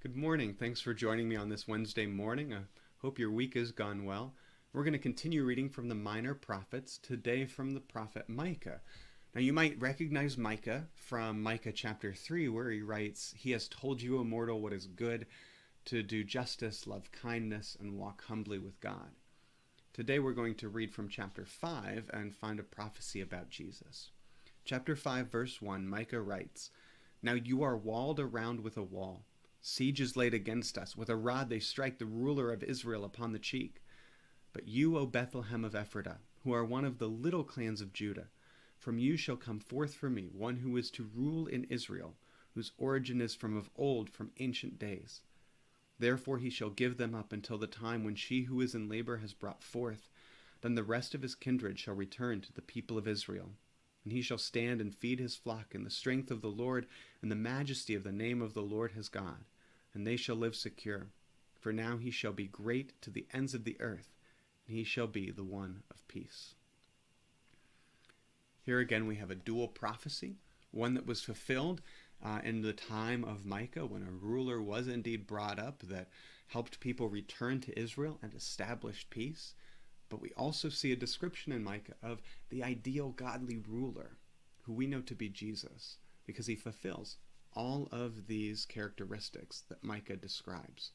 Good morning. Thanks for joining me on this Wednesday morning. I hope your week has gone well. We're going to continue reading from the Minor Prophets, today from the prophet Micah. Now, you might recognize Micah from Micah chapter 3, where he writes, "He has told you, O mortal, what is good, to do justice, love kindness, and walk humbly with God." Today we're going to read from chapter 5 and find a prophecy about Jesus. Chapter 5, verse 1, Micah writes, "Now you are walled around with a wall. Siege is laid against us. With a rod they strike the ruler of Israel upon the cheek. But you, O Bethlehem of Ephratah, who are one of the little clans of Judah, from you shall come forth for me one who is to rule in Israel, whose origin is from of old, from ancient days. Therefore he shall give them up until the time when she who is in labor has brought forth. Then the rest of his kindred shall return to the people of Israel. And he shall stand and feed his flock in the strength of the Lord, and the majesty of the name of the Lord his God. And they shall live secure. For now he shall be great to the ends of the earth, and he shall be the one of peace." Here again we have a dual prophecy, one that was fulfilled in the time of Micah, when a ruler was indeed brought up that helped people return to Israel and establish peace. But we also see a description in Micah of the ideal godly ruler, who we know to be Jesus, because he fulfills all of these characteristics that Micah describes.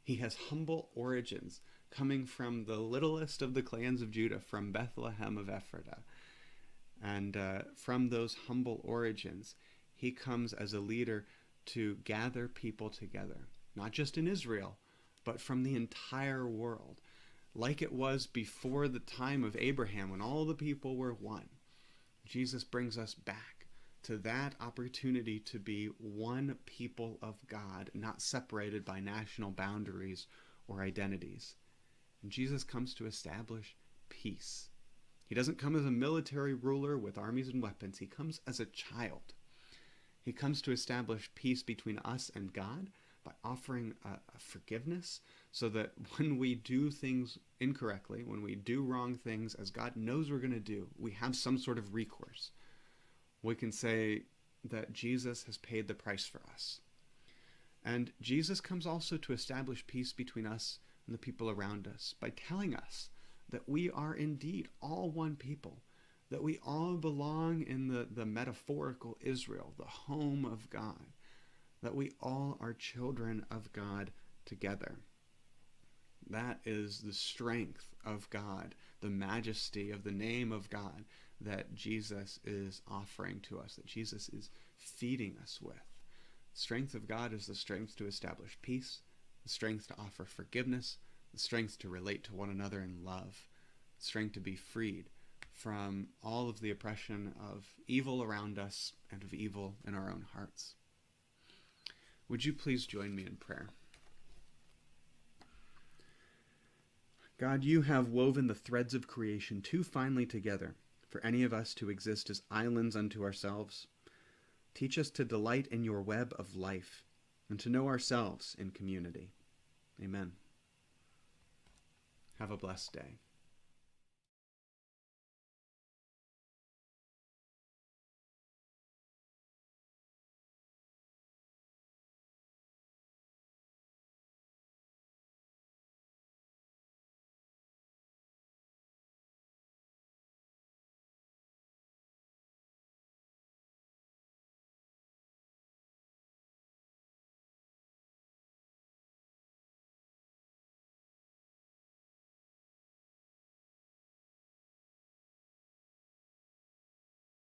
He has humble origins, coming from the littlest of the clans of Judah, from Bethlehem of Ephratah. And from those humble origins, he comes as a leader to gather people together, not just in Israel, but from the entire world, like it was before the time of Abraham, when all the people were one. Jesus brings us back to that opportunity to be one people of God, not separated by national boundaries or identities. And Jesus comes to establish peace. He doesn't come as a military ruler with armies and weapons. He comes as a child. He comes to establish peace between us and God by offering a forgiveness, so that when we do things incorrectly, when we do wrong things, as God knows we're going to do, we have some sort of recourse. We can say that Jesus has paid the price for us. And Jesus comes also to establish peace between us and the people around us by telling us that we are indeed all one people, that we all belong in the metaphorical Israel, the home of God, that we all are children of God together. That is the strength of God, the majesty of the name of God that Jesus is offering to us, that Jesus is feeding us with. The strength of God is the strength to establish peace, the strength to offer forgiveness, the strength to relate to one another in love, the strength to be freed from all of the oppression of evil around us and of evil in our own hearts. Would you please join me in prayer? God, you have woven the threads of creation too finely together for any of us to exist as islands unto ourselves. Teach us to delight in your web of life and to know ourselves in community. Amen. Have a blessed day.